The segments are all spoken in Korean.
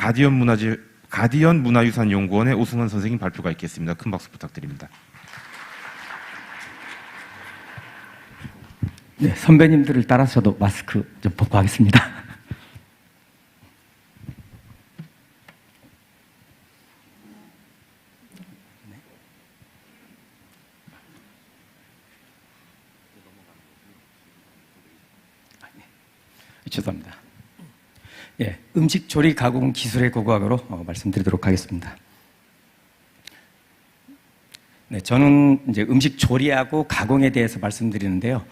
가디언 문화유산연구원의 오승환 선생님 발표가 있겠습니다. 큰 박수 부탁드립니다. 네, 선배님들을 따라서 저도 마스크 좀 벗고 하겠습니다. 죄송합니다. 예, 음식 조리 가공 기술의 고고학으로 말씀드리도록 하겠습니다. 네, 저는 이제 음식 조리하고 가공에 대해서 말씀드리는데요.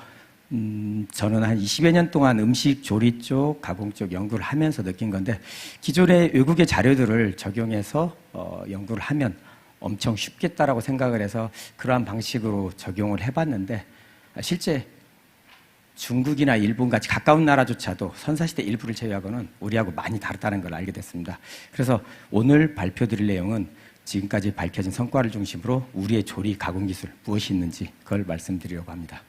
저는 한 20여 년 동안 음식 조리 쪽, 가공 쪽 연구를 하면서 느낀 건데, 기존의 외국의 자료들을 적용해서 연구를 하면 엄청 쉽겠다라고 생각을 해서 그러한 방식으로 적용을 해봤는데, 실제 중국이나 일본 같이 가까운 나라조차도 선사시대 일부를 제외하고는 우리하고 많이 다르다는 걸 알게 됐습니다. 그래서 오늘 발표드릴 내용은 지금까지 밝혀진 성과를 중심으로 우리의 조리 가공 기술 무엇이 있는지 그걸 말씀드리려고 합니다.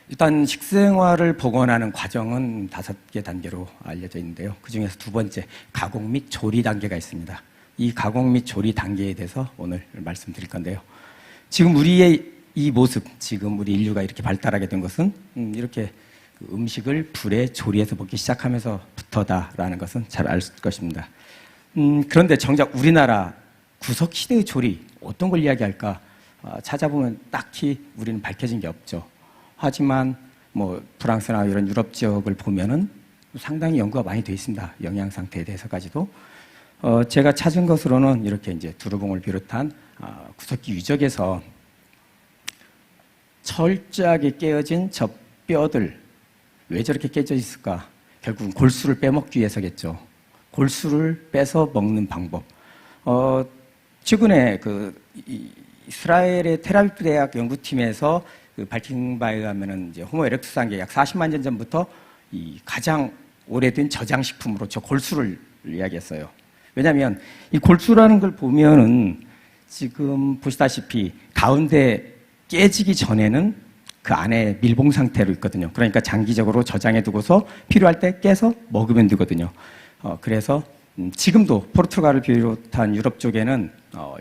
일단 식생활을 복원하는 과정은 5개 단계로 알려져 있는데요. 그 중에서 두 번째, 가공 및 조리 단계가 있습니다. 이 가공 및 조리 단계에 대해서 오늘 말씀드릴 건데요. 지금 우리의 이 모습, 지금 우리 인류가 이렇게 발달하게 된 것은 이렇게 음식을 불에 조리해서 먹기 시작하면서부터다라는 것은 잘 알 것입니다. 그런데 정작 우리나라 구석시대의 조리, 어떤 걸 이야기할까 찾아보면 딱히 우리는 밝혀진 게 없죠. 하지만 뭐 프랑스나 이런 유럽 지역을 보면은 상당히 연구가 많이 되어 있습니다. 영양 상태에 대해서까지도. 제가 찾은 것으로는 이렇게 이제 두루봉을 비롯한 구석기 유적에서 철저하게 깨어진 저 뼈들, 왜 저렇게 깨져 있을까? 결국은 골수를 빼먹기 위해서겠죠. 골수를 빼서 먹는 방법. 최근에 이스라엘의 텔아비브 대학 연구팀에서 밝힌 바에 의하면은 이제 호모 에렉투스한 게 약 40만 년 전부터 이 가장 오래된 저장식품으로 저 골수를 이야기했어요. 왜냐하면 이 골수라는 걸 보면은 지금 보시다시피 가운데 깨지기 전에는 그 안에 밀봉 상태로 있거든요. 그러니까 장기적으로 저장해 두고서 필요할 때 깨서 먹으면 되거든요. 그래서 지금도 포르투갈을 비롯한 유럽 쪽에는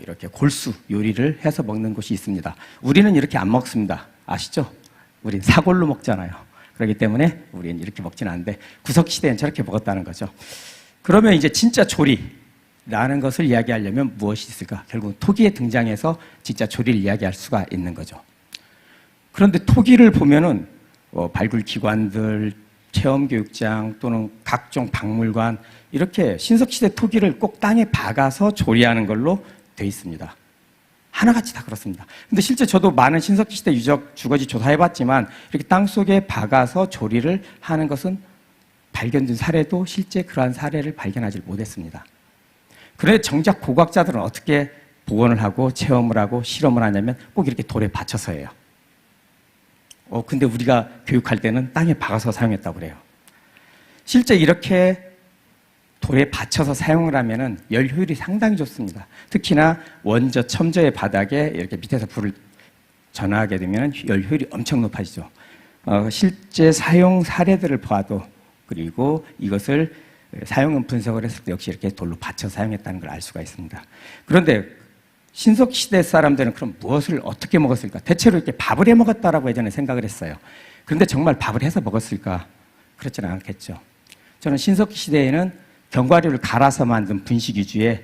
이렇게 골수 요리를 해서 먹는 곳이 있습니다. 우리는 이렇게 안 먹습니다. 아시죠? 우린 사골로 먹잖아요. 그렇기 때문에 우리는 이렇게 먹지는 않는데 구석시대엔 저렇게 먹었다는 거죠. 그러면 이제 진짜 조리라는 것을 이야기하려면 무엇이 있을까? 결국 토기에 등장해서 진짜 조리를 이야기할 수가 있는 거죠. 그런데 토기를 보면은 발굴기관들, 체험교육장 또는 각종 박물관 이렇게 신석시대 토기를 꼭 땅에 박아서 조리하는 걸로 돼 있습니다. 하나같이 다 그렇습니다. 근데 실제 저도 많은 신석시대 유적 주거지 조사해봤지만 이렇게 땅속에 박아서 조리를 하는 것은 발견된 사례도 실제 그러한 사례를 발견하지 못했습니다. 그런데 정작 고고학자들은 어떻게 복원을 하고 체험을 하고 실험을 하냐면 꼭 이렇게 돌에 받쳐서 해요. 근데 우리가 교육할 때는 땅에 박아서 사용했다고 그래요. 실제 이렇게 돌에 받쳐서 사용을 하면은 열 효율이 상당히 좋습니다. 특히나 원저, 첨저의 바닥에 이렇게 밑에서 불을 전하게 되면 열 효율이 엄청 높아지죠. 실제 사용 사례들을 봐도 그리고 이것을 사용은 분석을 했을 때 역시 이렇게 돌로 받쳐 사용했다는 걸 알 수가 있습니다. 그런데 신석시대 사람들은 그럼 무엇을 어떻게 먹었을까? 대체로 이렇게 밥을 해 먹었다라고 예전에 생각을 했어요. 그런데 정말 밥을 해서 먹었을까? 그렇지는 않겠죠. 저는 신석시대에는 견과류를 갈아서 만든 분식 위주의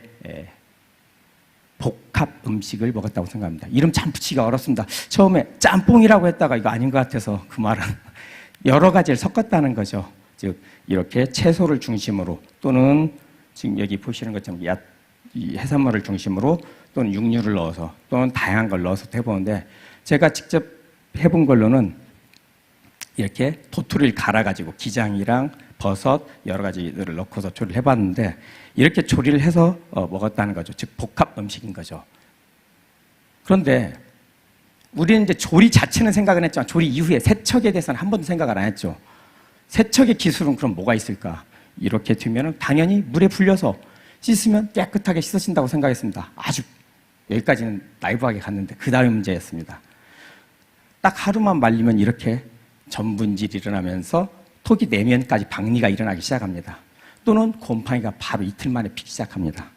복합 음식을 먹었다고 생각합니다. 이름 참 붙이기가 어렵습니다. 처음에 짬뽕이라고 했다가 이거 아닌 것 같아서 그 말은 여러 가지를 섞었다는 거죠. 즉 이렇게 채소를 중심으로 또는 지금 여기 보시는 것처럼 이 해산물을 중심으로 또는 육류를 넣어서 또는 다양한 걸 넣어서 해보는데 제가 직접 해본 걸로는 이렇게 도토리를 갈아가지고 기장이랑 버섯 여러 가지들을 넣고서 조리를 해봤는데 이렇게 조리를 해서 먹었다는 거죠. 즉 복합 음식인 거죠. 그런데 우리는 이제 조리 자체는 생각은 했지만 조리 이후에 세척에 대해서는 한 번도 생각을 안 했죠. 세척의 기술은 그럼 뭐가 있을까? 이렇게 되면 당연히 물에 불려서 씻으면 깨끗하게 씻어진다고 생각했습니다. 아주 여기까지는 나이브하게 갔는데 그 다음이 문제였습니다. 딱 하루만 말리면 이렇게 전분질이 일어나면서 토기 내면까지 박리가 일어나기 시작합니다. 또는 곰팡이가 바로 이틀 만에 피기 시작합니다.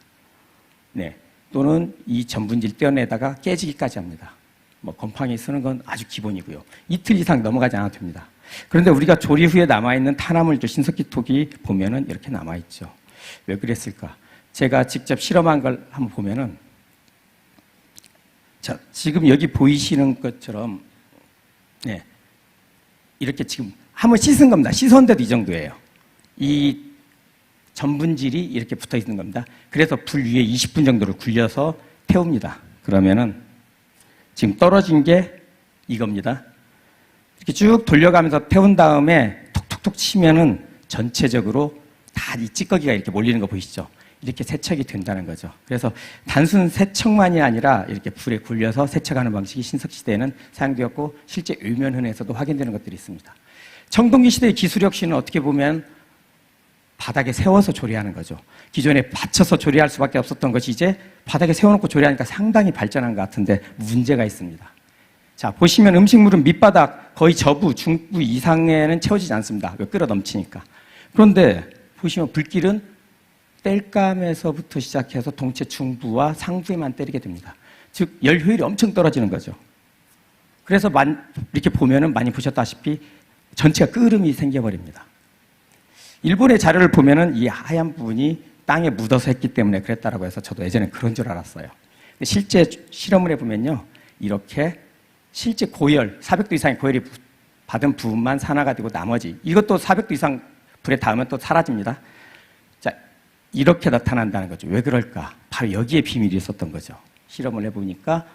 네. 또는 이 전분지를 떼어내다가 깨지기까지 합니다. 뭐 곰팡이 쓰는 건 아주 기본이고요. 이틀 이상 넘어가지 않아도 됩니다. 그런데 우리가 조리 후에 남아있는 탄화물질 신석기 톡이 보면은 이렇게 남아있죠. 왜 그랬을까? 제가 직접 실험한 걸 한번 보면은, 자, 지금 여기 보이시는 것처럼, 네. 이렇게 지금 한번 씻은 겁니다. 씻었는데도 이 정도예요. 이 전분질이 이렇게 붙어 있는 겁니다. 그래서 불 위에 20분 정도를 굴려서 태웁니다. 그러면은 지금 떨어진 게 이겁니다. 이렇게 쭉 돌려가면서 태운 다음에 톡톡톡 치면은 전체적으로 다 이 찌꺼기가 이렇게 몰리는 거 보이시죠? 이렇게 세척이 된다는 거죠. 그래서 단순 세척만이 아니라 이렇게 불에 굴려서 세척하는 방식이 신석시대에는 사용되었고 실제 의면흔에서도 확인되는 것들이 있습니다. 청동기 시대의 기술 혁신은 어떻게 보면 바닥에 세워서 조리하는 거죠. 기존에 받쳐서 조리할 수밖에 없었던 것이 이제 바닥에 세워놓고 조리하니까 상당히 발전한 것 같은데 문제가 있습니다. 자, 보시면 음식물은 밑바닥 거의 저부, 중부 이상에는 채워지지 않습니다. 끓어 넘치니까. 그런데 보시면 불길은 땔감에서부터 시작해서 동체 중부와 상부에만 때리게 됩니다. 즉, 열 효율이 엄청 떨어지는 거죠. 그래서 이렇게 보면은 많이 보셨다시피 전체가 끓음이 생겨버립니다. 일본의 자료를 보면은 이 하얀 부분이 땅에 묻어서 했기 때문에 그랬다라고 해서 저도 예전에 그런 줄 알았어요. 근데 실제 실험을 해보면요. 이렇게 실제 고열, 400도 이상의 고열이 받은 부분만 산화가 되고 나머지, 이것도 400도 이상 불에 닿으면 또 사라집니다. 자, 이렇게 나타난다는 거죠. 왜 그럴까? 바로 여기에 비밀이 있었던 거죠. 실험을 해보니까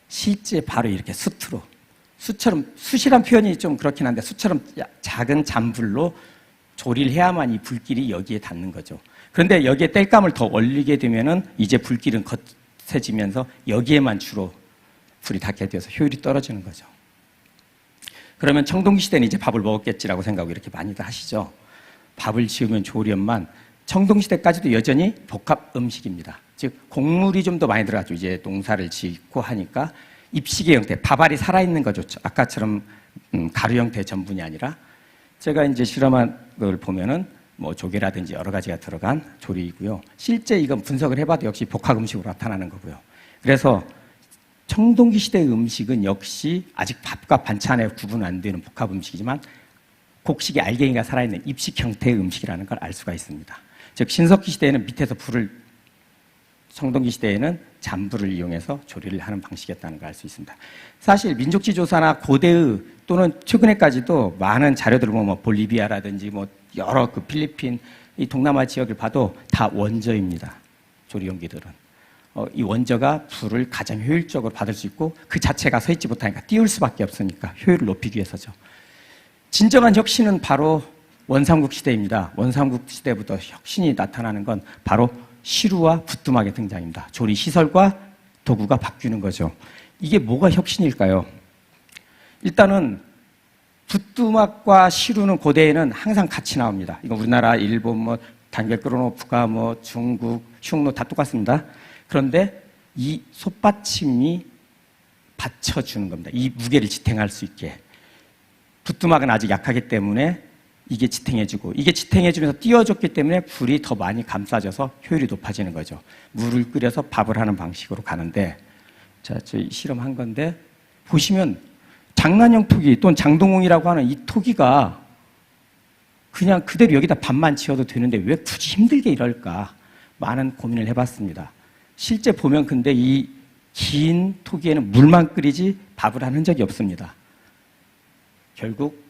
실제 바로 이렇게 수트로, 수처럼, 숯이란 표현이 좀 그렇긴 한데 수처럼 작은 잔불로 조리를 해야만 이 불길이 여기에 닿는 거죠. 그런데 여기에 땔감을 더 올리게 되면은 이제 불길은 거세지면서 여기에만 주로 불이 닿게 되어서 효율이 떨어지는 거죠. 그러면 청동기 시대는 이제 밥을 먹었겠지라고 생각하고 이렇게 많이들 하시죠. 밥을 지으면 조리엄만 청동기 시대까지도 여전히 복합 음식입니다. 즉 곡물이 좀 더 많이 들어가죠. 이제 농사를 짓고 하니까 입식의 형태, 밥알이 살아있는 거 좋죠. 아까처럼 가루 형태의 전분이 아니라 제가 이제 실험한 걸 보면은 뭐 조개라든지 여러 가지가 들어간 조리이고요. 실제 이건 분석을 해봐도 역시 복합 음식으로 나타나는 거고요. 그래서 청동기 시대의 음식은 역시 아직 밥과 반찬에 구분 안 되는 복합 음식이지만 곡식의 알갱이가 살아있는 입식 형태의 음식이라는 걸 알 수가 있습니다. 즉 신석기 시대에는 밑에서 불을, 청동기 시대에는 잔불을 이용해서 조리를 하는 방식이었다는 걸 알 수 있습니다. 사실 민족지 조사나 고대의 또는 최근에까지도 많은 자료들을 보면 뭐 볼리비아라든지 뭐 여러 그 필리핀, 이 동남아 지역을 봐도 다 원저입니다. 조리 용기들은. 이 원저가 불을 가장 효율적으로 받을 수 있고 그 자체가 서 있지 못하니까 띄울 수밖에 없으니까 효율을 높이기 위해서죠. 진정한 혁신은 바로 원삼국 시대입니다. 원삼국 시대부터 혁신이 나타나는 건 바로 시루와 부뚜막의 등장입니다. 조리 시설과 도구가 바뀌는 거죠. 이게 뭐가 혁신일까요? 일단은 부뚜막과 시루는 고대에는 항상 같이 나옵니다. 이거 우리나라, 일본, 뭐 단결 끌어놓고가 뭐 중국, 흉노 다 똑같습니다. 그런데 이 솥받침이 받쳐주는 겁니다. 이 무게를 지탱할 수 있게. 부뚜막은 아직 약하기 때문에 이게 지탱해주고, 이게 지탱해주면서 띄워줬기 때문에 불이 더 많이 감싸져서 효율이 높아지는 거죠. 물을 끓여서 밥을 하는 방식으로 가는데, 자, 저희 실험한 건데, 보시면 장난형 토기 또는 장동홍이라고 하는 이 토기가 그냥 그대로 여기다 밥만 지어도 되는데 왜 굳이 힘들게 이럴까? 많은 고민을 해봤습니다. 실제 보면 근데 이 긴 토기에는 물만 끓이지 밥을 한 흔적이 없습니다. 결국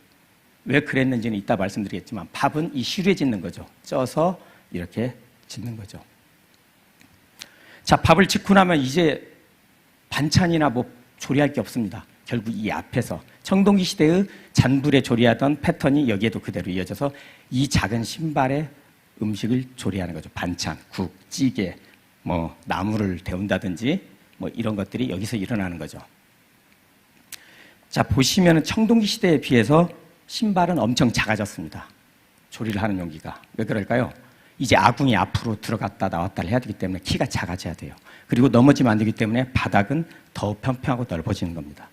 왜 그랬는지는 이따 말씀드리겠지만 밥은 이 시루에 짓는 거죠. 쪄서 이렇게 짓는 거죠. 자, 밥을 짓고 나면 이제 반찬이나 뭐 조리할 게 없습니다. 결국 이 앞에서 청동기 시대의 잔불에 조리하던 패턴이 여기에도 그대로 이어져서 이 작은 신발에 음식을 조리하는 거죠. 반찬, 국, 찌개, 뭐 나물을 데운다든지 뭐 이런 것들이 여기서 일어나는 거죠. 자, 보시면 청동기 시대에 비해서 신발은 엄청 작아졌습니다. 조리를 하는 용기가. 왜 그럴까요? 이제 아궁이 앞으로 들어갔다 나왔다를 해야 되기 때문에 키가 작아져야 돼요. 그리고 넘어지면 안 되기 때문에 바닥은 더 평평하고 넓어지는 겁니다.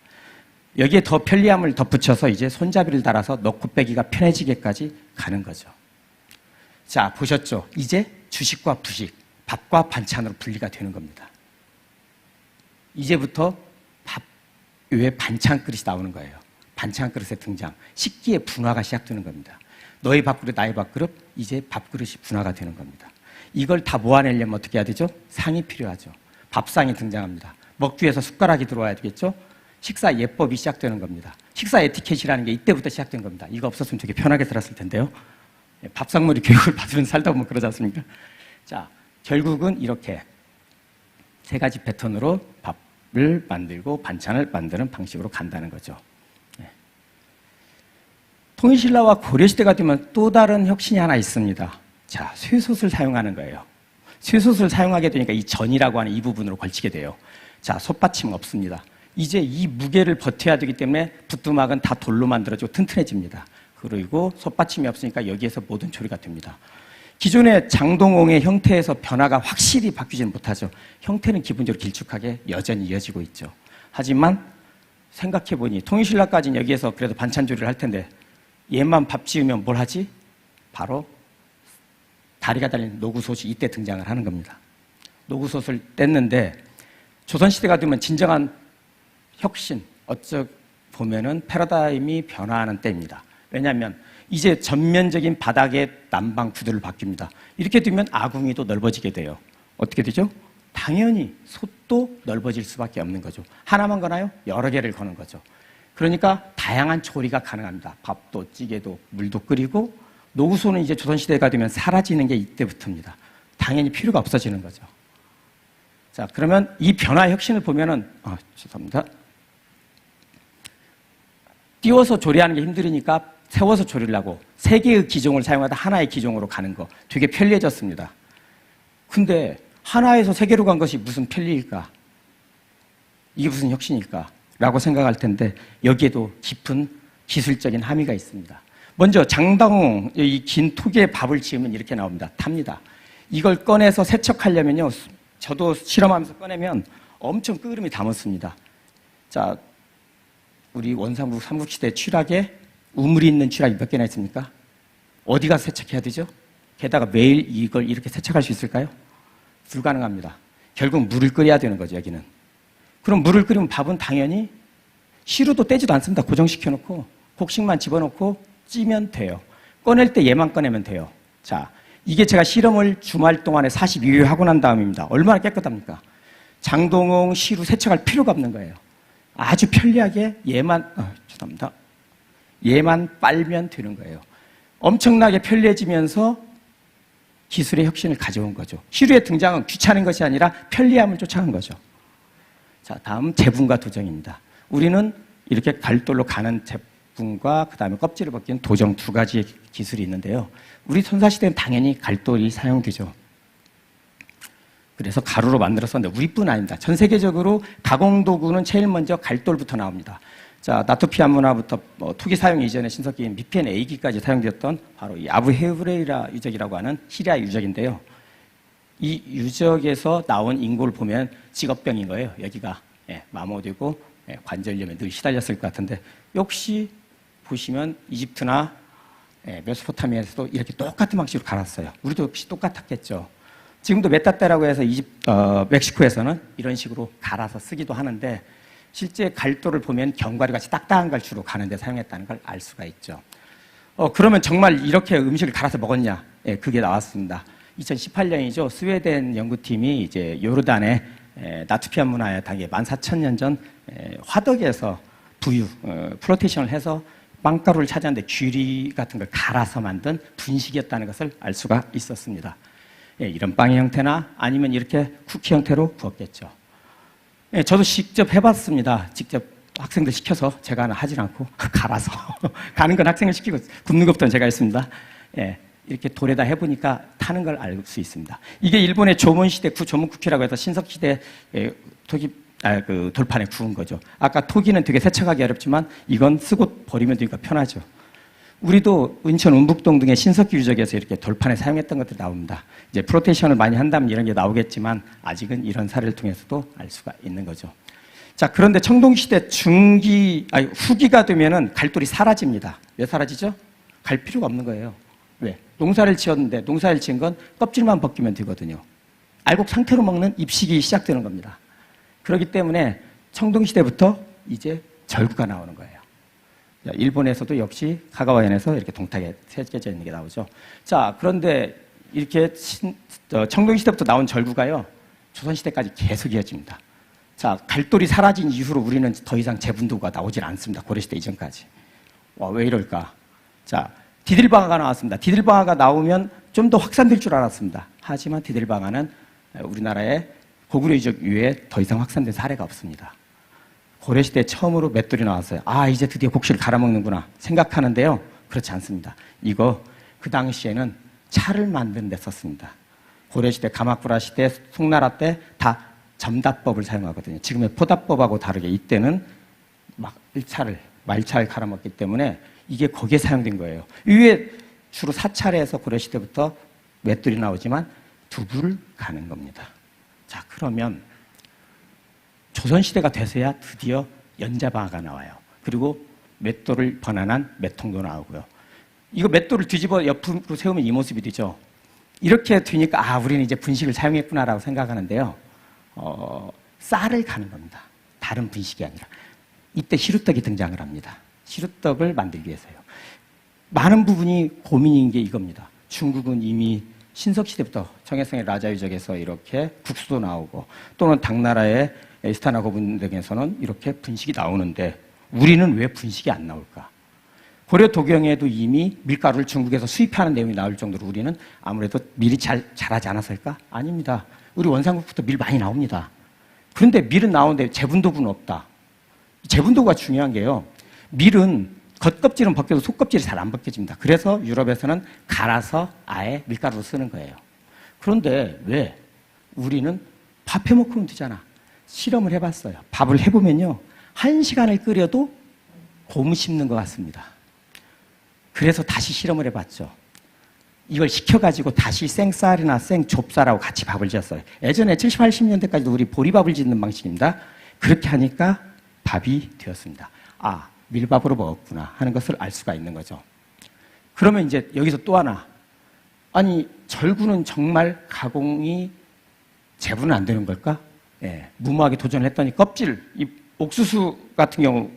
여기에 더 편리함을 덧붙여서 이제 손잡이를 달아서 넣고 빼기가 편해지게까지 가는 거죠. 자, 보셨죠? 이제 주식과 부식, 밥과 반찬으로 분리가 되는 겁니다. 이제부터 밥 외에 반찬 그릇이 나오는 거예요. 반찬 그릇의 등장, 식기의 분화가 시작되는 겁니다. 너의 밥그릇, 나의 밥그릇, 이제 밥그릇이 분화가 되는 겁니다. 이걸 다 모아내려면 어떻게 해야 되죠? 상이 필요하죠. 밥상이 등장합니다. 먹기 위해서 숟가락이 들어와야 되겠죠? 식사 예법이 시작되는 겁니다. 식사 에티켓이라는 게 이때부터 시작된 겁니다. 이거 없었으면 되게 편하게 살았을 텐데요. 밥상머리 교육을 받으면 살다 보면 그러지 않습니까? 자, 결국은 이렇게 세 가지 패턴으로 밥을 만들고 반찬을 만드는 방식으로 간다는 거죠. 통일신라와 고려시대가 되면 또 다른 혁신이 하나 있습니다. 자, 쇠솥을 사용하는 거예요. 쇠솥을 사용하게 되니까 이 전이라고 하는 이 부분으로 걸치게 돼요. 자, 솥받침 없습니다. 이제 이 무게를 버텨야 되기 때문에 부뚜막은 다 돌로 만들어지고 튼튼해집니다. 그리고 솥받침이 없으니까 여기에서 모든 조리가 됩니다. 기존의 장동홍의 형태에서 변화가 확실히 바뀌지는 못하죠. 형태는 기본적으로 길쭉하게 여전히 이어지고 있죠. 하지만 생각해보니 통일신라까지는 여기에서 그래도 반찬 조리를 할 텐데 얘만 밥 지으면 뭘 하지? 바로 다리가 달린 노구솥이 이때 등장을 하는 겁니다. 노구솥을 뗐는데 조선시대가 되면 진정한 혁신, 어쩌 보면은 패러다임이 변화하는 때입니다. 왜냐하면 이제 전면적인 바닥에 난방 구조를 바뀝니다. 이렇게 되면 아궁이도 넓어지게 돼요. 어떻게 되죠? 당연히 솥도 넓어질 수밖에 없는 거죠. 하나만 거나요? 여러 개를 거는 거죠. 그러니까 다양한 조리가 가능합니다. 밥도 찌개도 물도 끓이고 노구소는 이제 조선시대가 되면 사라지는 게 이때부터입니다. 당연히 필요가 없어지는 거죠. 자, 그러면 이 변화 혁신을 보면은, 죄송합니다. 띄워서 조리하는 게 힘들으니까 세워서 조리를 하고 세 개의 기종을 사용하다 하나의 기종으로 가는 거 되게 편리해졌습니다. 근데 하나에서 세 개로 간 것이 무슨 편리일까? 이게 무슨 혁신일까? 라고 생각할 텐데 여기에도 깊은 기술적인 함의가 있습니다. 먼저 장동홍, 이 긴 톡에 밥을 지으면 이렇게 나옵니다. 탑니다. 이걸 꺼내서 세척하려면요. 저도 실험하면서 꺼내면 엄청 끓음이 담았습니다. 자, 우리 원삼국 삼국시대 취락에 우물이 있는 취락이 몇 개나 있습니까? 어디 가서 세척해야 되죠? 게다가 매일 이걸 이렇게 세척할 수 있을까요? 불가능합니다. 결국 물을 끓여야 되는 거죠, 여기는. 그럼 물을 끓이면 밥은 당연히 시루도 떼지도 않습니다. 고정시켜놓고 곡식만 집어넣고 찌면 돼요. 꺼낼 때 얘만 꺼내면 돼요. 자, 이게 제가 실험을 주말 동안에 42회 하고 난 다음입니다. 얼마나 깨끗합니까? 장동홍 시루 세척할 필요가 없는 거예요. 아주 편리하게 죄송합니다. 얘만 빨면 되는 거예요. 엄청나게 편리해지면서 기술의 혁신을 가져온 거죠. 시루의 등장은 귀찮은 것이 아니라 편리함을 쫓아간 거죠. 자, 다음 제분과 도정입니다. 우리는 이렇게 갈돌로 가는 제분과 그 다음에 껍질을 벗기는 도정 두 가지의 기술이 있는데요. 우리 선사시대는 당연히 갈돌이 사용되죠. 그래서 가루로 만들었었는데 우리뿐 아닙니다. 전 세계적으로 가공도구는 제일 먼저 갈돌부터 나옵니다. 자, 나토피아 문화부터 투기 사용 이전의 신석기인 미펜 A기까지 사용되었던 바로 이 아부헤브레이라 유적이라고 하는 시리아 유적인데요. 이 유적에서 나온 인고를 보면 직업병인 거예요. 여기가 마모되고 관절염에 늘 시달렸을 것 같은데 역시 보시면 이집트나 메소포타미아에서도 이렇게 똑같은 방식으로 갈았어요. 우리도 역시 똑같았겠죠. 지금도 메타테라고 해서 멕시코에서는 이런 식으로 갈아서 쓰기도 하는데 실제 갈도를 보면 견과류 같이 딱딱한 걸 주로 가는데 사용했다는 걸 알 수가 있죠. 그러면 정말 이렇게 음식을 갈아서 먹었냐? 그게 나왔습니다. 2018년이죠. 스웨덴 연구팀이 이제 요르단의 나투피아 문화의 당에 14,000년 전 화덕에서 부유, 플로테이션을 해서 빵가루를 찾았는데 귀리 같은 걸 갈아서 만든 분식이었다는 것을 알 수가 있었습니다. 이런 빵의 형태나 아니면 이렇게 쿠키 형태로 구웠겠죠. 저도 직접 해봤습니다. 직접 학생들 시켜서 제가 하진 않고 갈아서 가는 건 학생을 시키고 굽는 것부터는 제가 했습니다. 이렇게 돌에다 해보니까 타는 걸 알 수 있습니다. 이게 일본의 조문시대 조문 쿠키라고 해서 신석시대 그 돌판에 구운 거죠. 아까 토기는 되게 세척하기 어렵지만 이건 쓰고 버리면 되니까 편하죠. 우리도 인천 운북동 등의 신석기 유적에서 이렇게 돌판에 사용했던 것들이 나옵니다. 이제 프로테이션을 많이 한다면 이런 게 나오겠지만 아직은 이런 사례를 통해서도 알 수가 있는 거죠. 자, 그런데 청동시대 후기가 되면은 갈돌이 사라집니다. 왜 사라지죠? 갈 필요가 없는 거예요. 왜? 농사를 지었는데 농사를 지은 건 껍질만 벗기면 되거든요. 알곡 상태로 먹는 입식이 시작되는 겁니다. 그렇기 때문에 청동시대부터 이제 절구가 나오는 거예요. 일본에서도 역시 카가와현에서 이렇게 동탁에 새겨져 있는 게 나오죠. 자, 그런데 이렇게 청동시대부터 나온 절구가요, 조선시대까지 계속 이어집니다. 자, 갈돌이 사라진 이후로 우리는 더 이상 제분도구가 나오질 않습니다. 고려시대 이전까지. 와, 왜 이럴까? 자, 디딜방화가 나왔습니다. 디딜방화가 나오면 좀 더 확산될 줄 알았습니다. 하지만 디딜방화는 우리나라의 고구려 이적 이후에 더 이상 확산된 사례가 없습니다. 고려시대 처음으로 맷돌이 나왔어요. 아, 이제 드디어 곡식을 갈아먹는구나 생각하는데요. 그렇지 않습니다. 이거 그 당시에는 차를 만드는 데 썼습니다. 고려시대, 가마쿠라 시대, 송나라 때 다 점다법을 사용하거든요. 지금의 포다법하고 다르게 이때는 막 말차를 갈아먹기 때문에 이게 거기에 사용된 거예요. 이후에 주로 사찰에서 고려시대부터 맷돌이 나오지만 두부를 가는 겁니다. 자, 그러면 조선시대가 돼서야 드디어 연자방화가 나와요. 그리고 맷돌을 번안한 맷통도 나오고요. 이거 맷돌을 뒤집어 옆으로 세우면 이 모습이 되죠. 이렇게 되니까 아, 우리는 이제 분식을 사용했구나라고 생각하는데요. 쌀을 가는 겁니다. 다른 분식이 아니라. 이때 시루떡이 등장을 합니다. 시루떡을 만들기 위해서요. 많은 부분이 고민인 게 이겁니다. 중국은 이미 신석시대부터 청해성의 라자유적에서 이렇게 국수도 나오고 또는 당나라의 에스타나 고분 등에서는 이렇게 분식이 나오는데 우리는 왜 분식이 안 나올까? 고려 도경에도 이미 밀가루를 중국에서 수입하는 내용이 나올 정도로 우리는 아무래도 밀이 잘하지 않았을까? 아닙니다. 우리 원산국부터 밀 많이 나옵니다. 그런데 밀은 나오는데 제분도구는 없다. 제분도구가 중요한 게요. 밀은 겉껍질은 벗겨도 속껍질이 잘 안 벗겨집니다. 그래서 유럽에서는 갈아서 아예 밀가루로 쓰는 거예요. 그런데 왜? 우리는 밥 해먹으면 되잖아. 실험을 해봤어요. 밥을 해보면요. 1시간을 끓여도 고무 씹는 것 같습니다. 그래서 다시 실험을 해봤죠. 이걸 식혀가지고 다시 생쌀이나 생좁쌀하고 같이 밥을 지었어요. 예전에 70, 80년대까지도 우리 보리밥을 짓는 방식입니다. 그렇게 하니까 밥이 되었습니다. 아, 밀밥으로 먹었구나 하는 것을 알 수가 있는 거죠. 그러면 이제 여기서 또 하나. 아니, 절구는 정말 가공이 제분은 안 되는 걸까? 예, 무모하게 도전을 했더니 껍질, 이 옥수수 같은 경우,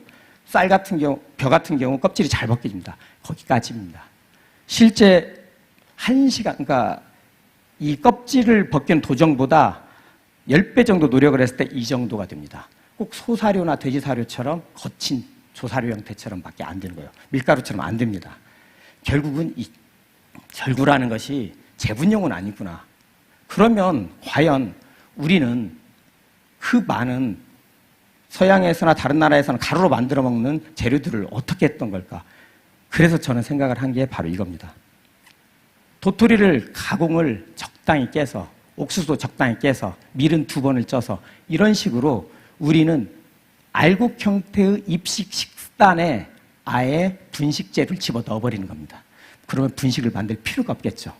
쌀 같은 경우, 벼 같은 경우 껍질이 잘 벗겨집니다. 거기까지입니다. 실제 1시간, 그러니까 이 껍질을 벗긴 도정보다 10배 정도 노력을 했을 때 이 정도가 됩니다. 꼭 소사료나 돼지사료처럼 거친 조사료 형태처럼 밖에 안 되는 거예요. 밀가루처럼 안 됩니다. 결국은 이 절구라는 것이 제분용은 아니구나. 그러면 과연 우리는 그 많은 서양에서나 다른 나라에서는 가루로 만들어 먹는 재료들을 어떻게 했던 걸까? 그래서 저는 생각을 한 게 바로 이겁니다. 도토리를 가공을 적당히 깨서 옥수수도 적당히 깨서 밀은 2번을 쪄서 이런 식으로 우리는 알곡 형태의 입식 식단에 아예 분식재를 집어 넣어버리는 겁니다. 그러면 분식을 만들 필요가 없겠죠.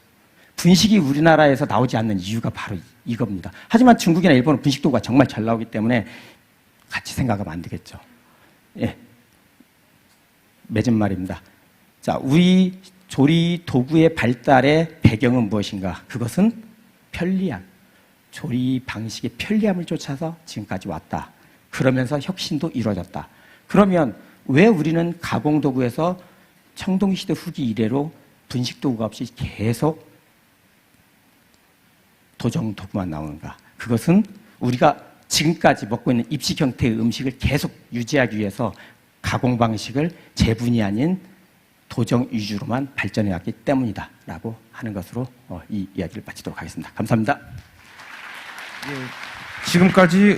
분식이 우리나라에서 나오지 않는 이유가 바로 이겁니다. 하지만 중국이나 일본은 분식 도구가 정말 잘 나오기 때문에 같이 생각하면 안 되겠죠. 예. 맺은 말입니다. 자, 우리 조리 도구의 발달의 배경은 무엇인가? 그것은 편리함. 조리 방식의 편리함을 쫓아서 지금까지 왔다. 그러면서 혁신도 이루어졌다. 그러면 왜 우리는 가공도구에서 청동시대 후기 이래로 분식도구가 없이 계속 도정도구만 나오는가? 그것은 우리가 지금까지 먹고 있는 입식 형태의 음식을 계속 유지하기 위해서 가공 방식을 제분이 아닌 도정 위주로만 발전해 왔기 때문이다 라고 하는 것으로 이 이야기를 마치도록 하겠습니다. 감사합니다. 지금까지